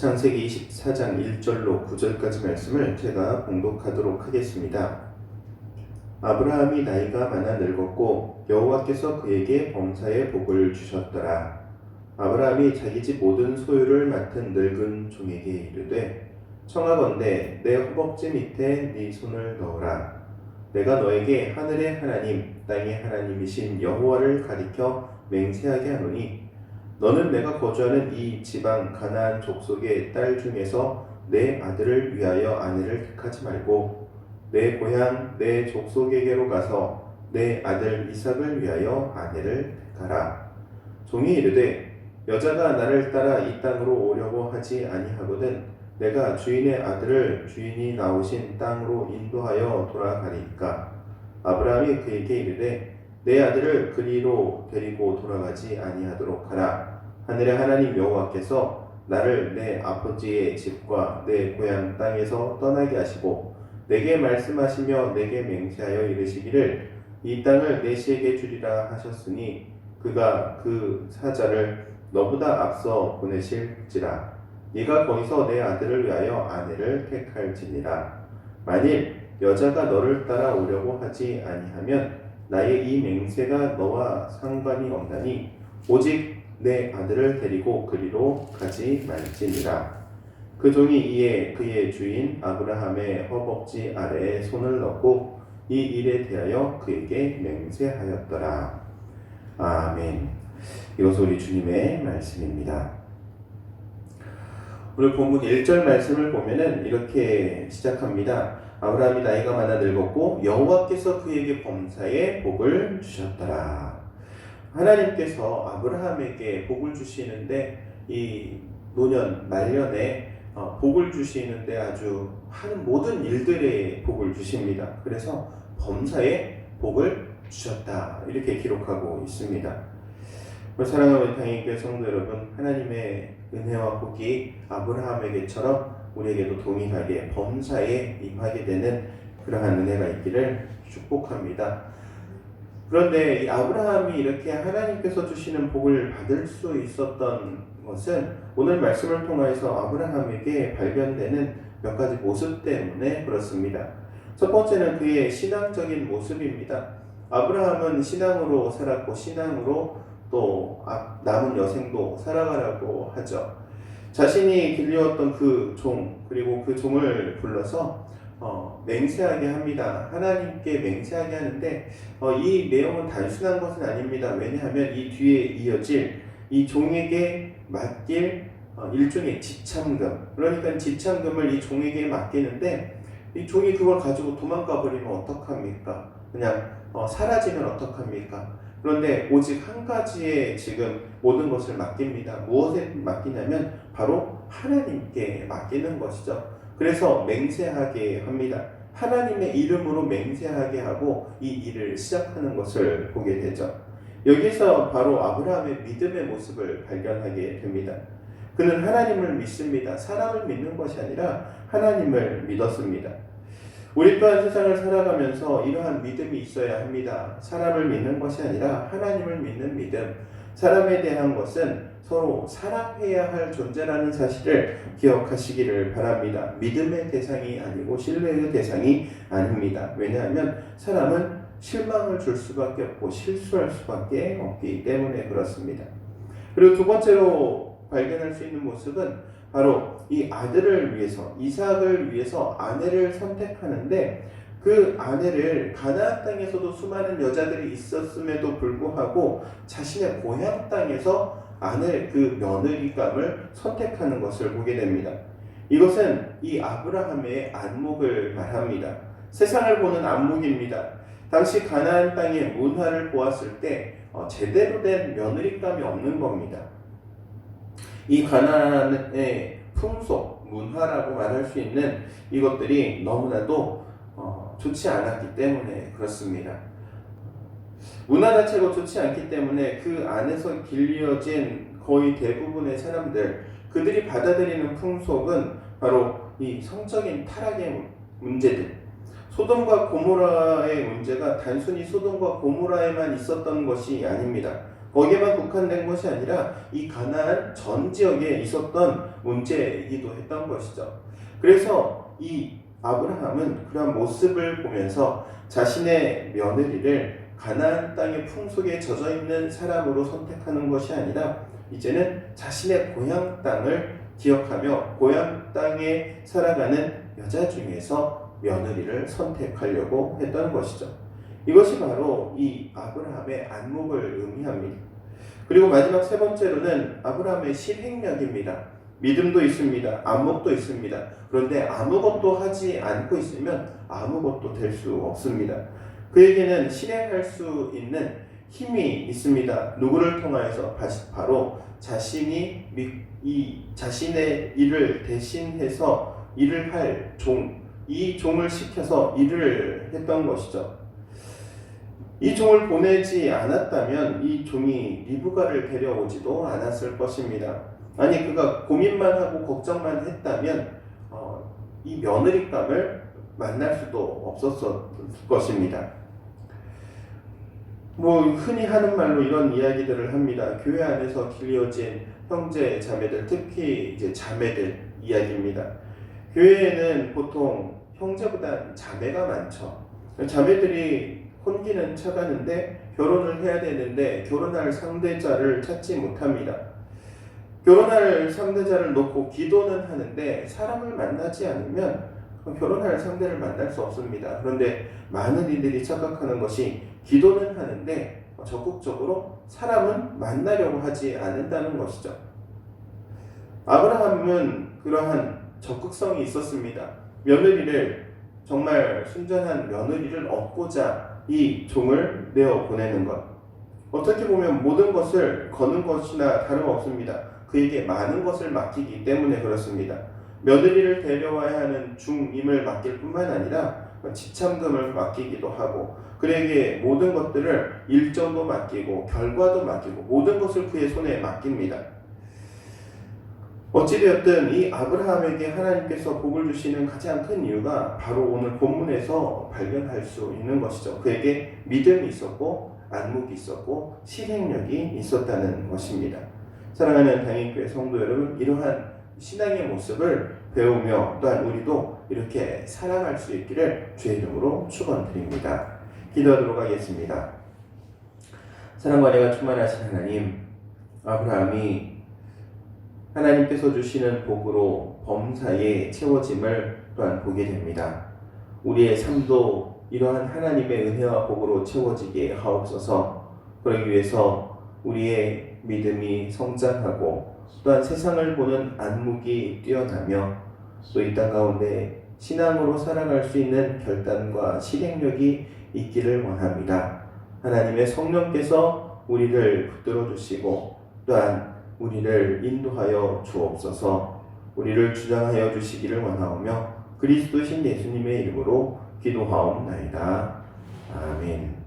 창세기 24장 1절로 9절까지 말씀을 제가 봉독하도록 하겠습니다. 아브라함이 나이가 많아 늙었고 여호와께서 그에게 범사의 복을 주셨더라. 아브라함이 자기 집 모든 소유를 맡은 늙은 종에게 이르되 청하건대 내 허벅지 밑에 네 손을 넣으라. 내가 너에게 하늘의 하나님 땅의 하나님이신 여호와를 가리켜 맹세하게 하노니 너는 내가 거주하는 이 지방 가나안 족속의 딸 중에서 내 아들을 위하여 아내를 택하지 말고 내 고향 내 족속에게로 가서 내 아들 이삭을 위하여 아내를 택하라. 종이 이르되 여자가 나를 따라 이 땅으로 오려고 하지 아니하거든 내가 주인의 아들을 주인이 나오신 땅으로 인도하여 돌아가리이까. 아브라함이 그에게 이르되 내 아들을 그리로 데리고 돌아가지 아니하도록 하라. 하늘의 하나님 여호와께서 나를 내 아버지의 집과 내 고향 땅에서 떠나게 하시고 내게 말씀하시며 내게 맹세하여 이르시기를 이 땅을 내 씨에게 주리라 하셨으니 그가 그 사자를 너보다 앞서 보내실지라. 네가 거기서 내 아들을 위하여 아내를 택할지니라. 만일 여자가 너를 따라 오려고 하지 아니하면 나의 이 맹세가 너와 상관이 없나니 오직 내 아들을 데리고 그리로 가지 말지니라. 그 종이 이에 그의 주인 아브라함의 허벅지 아래에 손을 넣고 이 일에 대하여 그에게 맹세하였더라. 아멘. 이것은 우리 주님의 말씀입니다. 오늘 본문 1절 말씀을 보면은 이렇게 시작합니다. 아브라함이 나이가 많아 늙었고 여호와께서 그에게 범사에 복을 주셨더라. 하나님께서 아브라함에게 복을 주시는데 이 노년 말년에 복을 주시는데 아주 하는 모든 일들에 복을 주십니다. 그래서 범사에 복을 주셨다 이렇게 기록하고 있습니다. 사랑하는 당의교회 성도 여러분, 하나님의 은혜와 복이 아브라함에게처럼 우리에게도 동일하게 범사에 임하게 되는 그러한 은혜가 있기를 축복합니다. 그런데 이 아브라함이 이렇게 하나님께서 주시는 복을 받을 수 있었던 것은 오늘 말씀을 통해서 아브라함에게 발견되는 몇 가지 모습 때문에 그렇습니다. 첫 번째는 그의 신앙적인 모습입니다. 아브라함은 신앙으로 살았고 신앙으로 또 남은 여생도 살아가라고 하죠. 자신이 길리웠던 그 종 그리고 그 종을 불러서 맹세하게 합니다. 하나님께 맹세하게 하는데 이 내용은 단순한 것은 아닙니다. 왜냐하면 이 뒤에 이어질 이 종에게 맡길 일종의 지참금, 그러니까 지참금을 이 종에게 맡기는데 이 종이 그걸 가지고 도망가 버리면 어떡합니까? 그냥 사라지면 어떡합니까? 그런데 오직 한 가지에 지금 모든 것을 맡깁니다. 무엇에 맡기냐면 바로 하나님께 맡기는 것이죠. 그래서 맹세하게 합니다. 하나님의 이름으로 맹세하게 하고 이 일을 시작하는 것을 보게 되죠. 여기서 바로 아브라함의 믿음의 모습을 발견하게 됩니다. 그는 하나님을 믿습니다. 사람을 믿는 것이 아니라 하나님을 믿었습니다. 우리 또한 세상을 살아가면서 이러한 믿음이 있어야 합니다. 사람을 믿는 것이 아니라 하나님을 믿는 믿음. 사람에 대한 것은 서로 사랑해야 할 존재라는 사실을 기억하시기를 바랍니다. 믿음의 대상이 아니고 신뢰의 대상이 아닙니다. 왜냐하면 사람은 실망을 줄 수밖에 없고 실수할 수밖에 없기 때문에 그렇습니다. 그리고 두 번째로 발견할 수 있는 모습은 바로 이 아들을 위해서, 이삭을 위해서 아내를 선택하는데 그 아내를 가나안 땅에서도 수많은 여자들이 있었음에도 불구하고 자신의 고향 땅에서 아내 그 며느리감을 선택하는 것을 보게 됩니다. 이것은 이 아브라함의 안목을 말합니다. 세상을 보는 안목입니다. 당시 가나안 땅의 문화를 보았을 때 제대로 된 며느리감이 없는 겁니다. 이 가나안의 풍속, 문화라고 말할 수 있는 이것들이 너무나도 좋지 않았기 때문에 그렇습니다. 문화 자체가 좋지 않기 때문에 그 안에서 길려진 거의 대부분의 사람들, 그들이 받아들이는 풍속은 바로 이 성적인 타락의 문제들, 소돔과 고모라의 문제가 단순히 소돔과 고모라에만 있었던 것이 아닙니다. 거기에만 국한된 것이 아니라 이 가나안 전 지역에 있었던 문제이기도 했던 것이죠. 그래서 이 아브라함은 그런 모습을 보면서 자신의 며느리를 가나안 땅의 풍속에 젖어 있는 사람으로 선택하는 것이 아니라 이제는 자신의 고향 땅을 기억하며 고향 땅에 살아가는 여자 중에서 며느리를 선택하려고 했던 것이죠. 이것이 바로 이 아브라함의 안목을 의미합니다. 그리고 마지막 세 번째로는 아브라함의 실행력입니다. 믿음도 있습니다. 안목도 있습니다. 그런데 아무것도 하지 않고 있으면 아무것도 될 수 없습니다. 그에게는 실행할 수 있는 힘이 있습니다. 누구를 통하여서? 바로 자신이 자신의 일을 대신해서 일을 할 이 종을 시켜서 일을 했던 것이죠. 이 종을 보내지 않았다면 이 종이 리브가를 데려오지도 않았을 것입니다. 아니, 그가 고민만 하고 걱정만 했다면 이 며느리감을 만날 수도 없었을 것입니다. 흔히 하는 말로 이런 이야기들을 합니다. 교회 안에서 길이어진 형제 자매들, 특히 이제 자매들 이야기입니다. 교회에는 보통 형제보다 자매가 많죠. 자매들이 혼기는 차가는데 결혼을 해야 되는데 결혼할 상대자를 찾지 못합니다. 결혼할 상대자를 놓고 기도는 하는데 사람을 만나지 않으면 결혼할 상대를 만날 수 없습니다. 그런데 많은 이들이 착각하는 것이 기도는 하는데 적극적으로 사람은 만나려고 하지 않는다는 것이죠. 아브라함은 그러한 적극성이 있었습니다. 며느리를, 정말 순전한 며느리를 얻고자 이 종을 내어 보내는 것. 어떻게 보면 모든 것을 거는 것이나 다름없습니다. 그에게 많은 것을 맡기기 때문에 그렇습니다. 며느리를 데려와야 하는 중임을 맡길 뿐만 아니라 지참금을 맡기기도 하고, 그에게 모든 것들을 일정도 맡기고 결과도 맡기고 모든 것을 그의 손에 맡깁니다. 어찌되었든 이 아브라함에게 하나님께서 복을 주시는 가장 큰 이유가 바로 오늘 본문에서 발견할 수 있는 것이죠. 그에게 믿음이 있었고 안목이 있었고 실행력이 있었다는 것입니다. 사랑하는 당인교회 성도 여러분, 이러한 신앙의 모습을 배우며 또한 우리도 이렇게 살아갈 수 있기를 주의 이름으로 축원드립니다. 기도하도록 하겠습니다. 사랑과 은혜가 충만하신 하나님, 아브라함이 하나님께서 주시는 복으로 범사에 채워짐을 또한 보게 됩니다. 우리의 삶도 이러한 하나님의 은혜와 복으로 채워지게 하옵소서. 그러기 위해서 우리의 믿음이 성장하고 또한 세상을 보는 안목이 뛰어나며 또 이 땅 가운데 신앙으로 살아갈 수 있는 결단과 실행력이 있기를 원합니다. 하나님의 성령께서 우리를 붙들어 주시고 또한 우리를 인도하여 주옵소서. 우리를 주장하여 주시기를 원하오며 그리스도신 예수님의 이름으로 기도하옵나이다. 아멘.